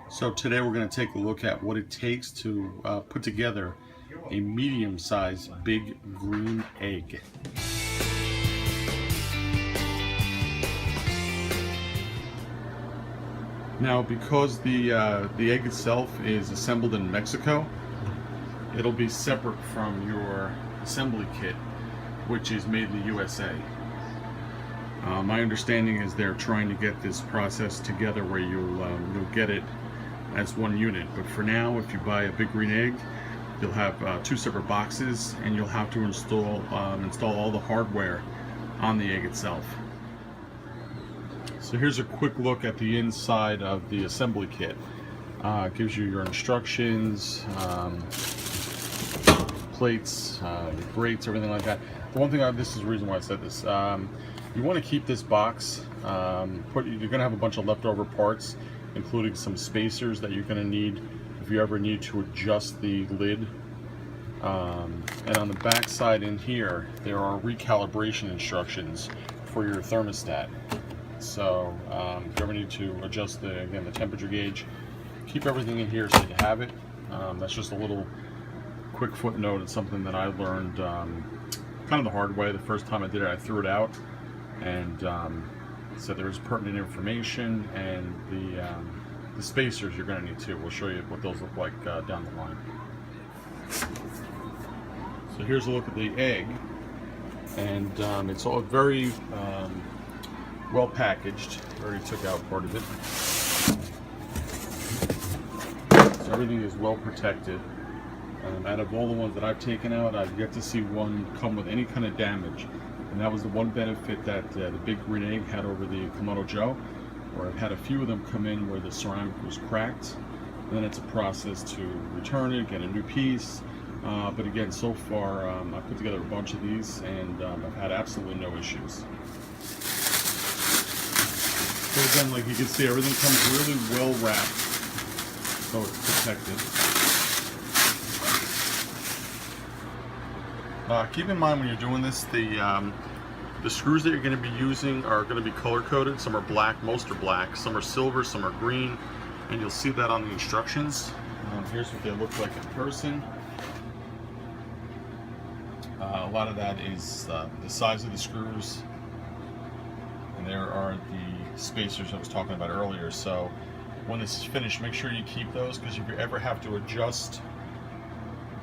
So today we're going to take a look at what it takes to put together a medium-sized big green egg. Now, because the egg itself is assembled in Mexico, it'll be separate from your assembly kit, which is made in the USA. My understanding is they're trying to get this process together where you'll get it as one unit. But for now, if you buy a big green egg, you'll have two separate boxes, and you'll have to install all the hardware on the egg itself. So here's a quick look at the inside of the assembly kit. It gives you your instructions, plates, grates, everything like that. The one thing, this is the reason why I said this. You want to keep this box. You're going to have a bunch of leftover parts, including some spacers that you're going to need if you ever need to adjust the lid. And on the back side in here, there are recalibration instructions for your thermostat. So if you ever need to adjust the temperature gauge, keep everything in here so you have it. That's just a little quick footnote. It's something that I learned kind of the hard way. The first time I did it, I threw it out, and so there's pertinent information, and the spacers you're going to need too. We'll show you what those look like down the line. So here's a look at the egg, and it's all very well packaged. I already took out part of it. So everything is well protected. Out of all the ones that I've taken out, I've yet to see one come with any kind of damage. And that was the one benefit that the big green egg had over the Kamado Joe, where I've had a few of them come in where the ceramic was cracked. And then it's a process to return it, get a new piece. But again, so far, I put together a bunch of these, and I've had absolutely no issues. So again, like you can see, everything comes really well wrapped, so it's protected. Keep in mind when you're doing this, the screws that you're going to be using are going to be color coded. Some are black, most are black, some are silver, some are green, and you'll see that on the instructions. Here's what they look like in person. A lot of that is the size of the screws, and there are the spacers I was talking about earlier. So when this is finished, make sure you keep those, because if you ever have to adjust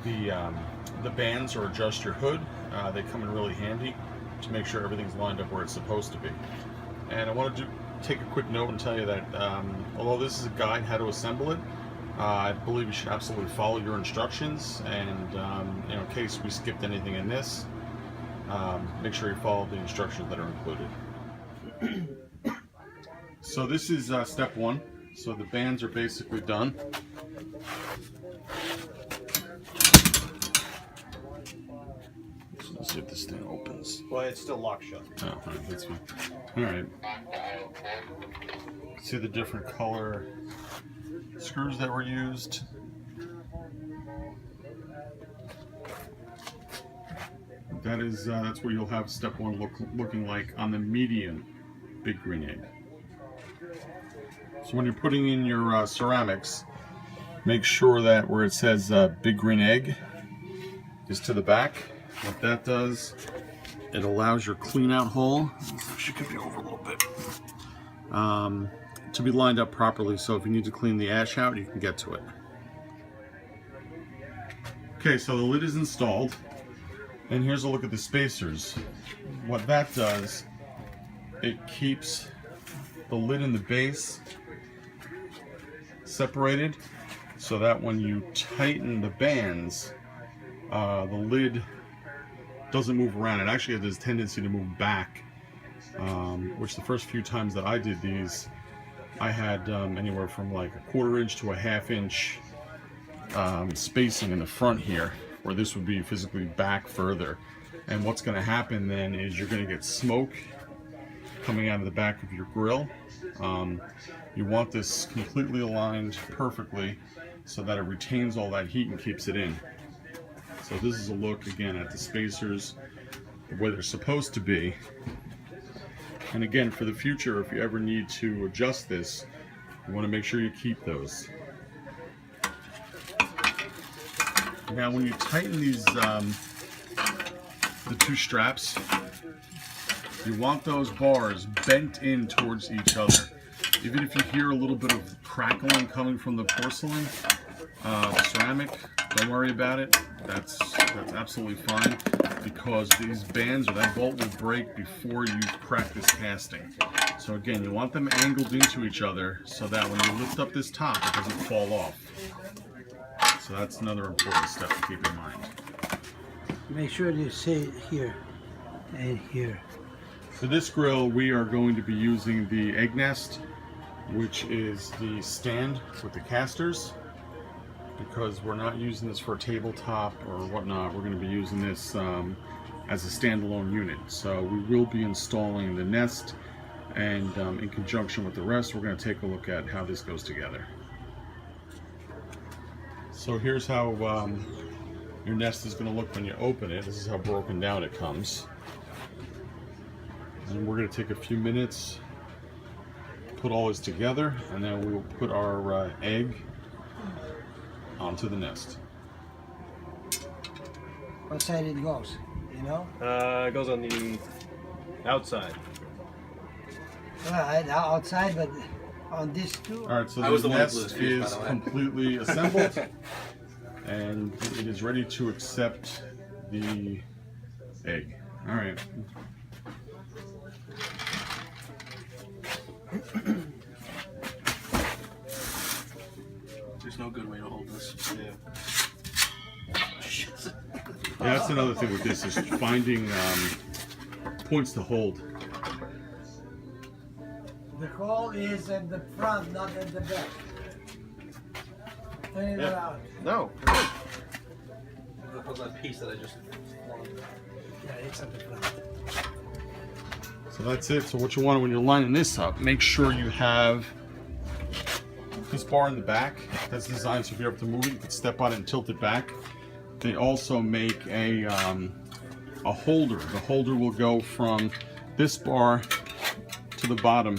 the bands or adjust your hood, they come in really handy to make sure everything's lined up where it's supposed to be. And I wanted to take a quick note and tell you that although this is a guide how to assemble it, I believe you should absolutely follow your instructions, and in case we skipped anything in this, make sure you follow the instructions that are included. So this is step one. So the bands are basically done. Let's see if this thing opens. Well, it's still locked shut. Oh, all right, that's fine. All right. See the different color screws that were used. That's what you'll have step one looking like on the medium big green egg. So when you're putting in your ceramics, make sure that where it says big green egg is to the back. What that does, it allows your clean out hole, she could be over a little bit, to be lined up properly, so if you need to clean the ash out, you can get to it. Okay, so the lid is installed, and here's a look at the spacers. What that does, it keeps the lid and the base separated, so that when you tighten the bands, the lid doesn't move around. It actually has this tendency to move back, which the first few times that I did these, I had anywhere from like a 1/4 inch to a 1/2 inch spacing in the front here, where this would be physically back further. And what's going to happen then is you're going to get smoke coming out of the back of your grill. You want this completely aligned perfectly so that it retains all that heat and keeps it in. So this is a look again at the spacers, the way they're supposed to be. And again, for the future, if you ever need to adjust this, You want to make sure you keep those. Now when you tighten these, the two straps, you want those bars bent in towards each other. Even if you hear a little bit of crackling coming from the porcelain, the ceramic, don't worry about it. That's absolutely fine, because these bands or that bolt will break before you practice casting. So again, you want them angled into each other so that when you lift up this top, it doesn't fall off. So that's another important step to keep in mind. Make sure you say here and here. For this grill, we are going to be using the Egg Nest, which is the stand with the casters. Because we're not using this for a tabletop or whatnot, we're going to be using this as a standalone unit. So we will be installing the nest, and in conjunction with the rest, we're going to take a look at how this goes together. So here's how your nest is going to look when you open it. This is how broken down it comes. And we're going to take a few minutes, put all this together, and then we will put our egg onto the nest. What side it goes, you know? It goes on the outside. Well, outside, but on this too. All right, so the nest is completely assembled, and it is ready to accept the egg. All right. There's no good way to hold this. Yeah, that's another thing with this, is finding points to hold. The hole is at the front, not at the back. Turn it around. No. That piece that I just. Yeah, it's at the front. So that's it. So what you want when you're lining this up, make sure you have this bar in the back. That's designed so if you're able to move it, you can step on it and tilt it back. They also make a holder. The holder will go from this bar to the bottom,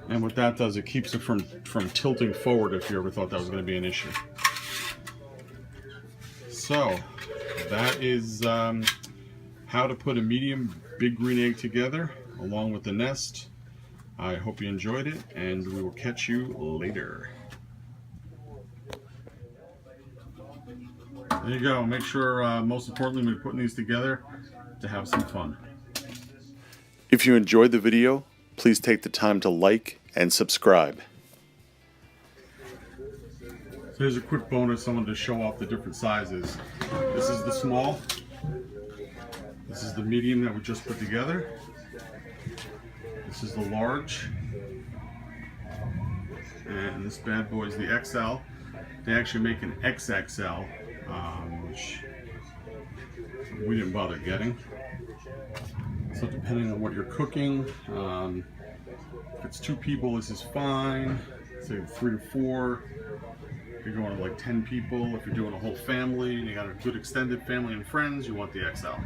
and what that does, it keeps it from tilting forward if you ever thought that was going to be an issue. So that is how to put a medium big green egg together along with the nest. I hope you enjoyed it, and we will catch you later. There you go. Make sure, most importantly, when you're putting these together, to have some fun. If you enjoyed the video, please take the time to like and subscribe. So here's a quick bonus. I wanted to show off the different sizes. This is the small. This is the medium that we just put together. This is the large. And this bad boy is the XL. They actually make an XXL, which we didn't bother getting. So depending on what you're cooking, if it's 2 people, this is fine. Say 3 to 4. If you're going to like 10 people, if you're doing a whole family and you got a good extended family and friends, you want the XL.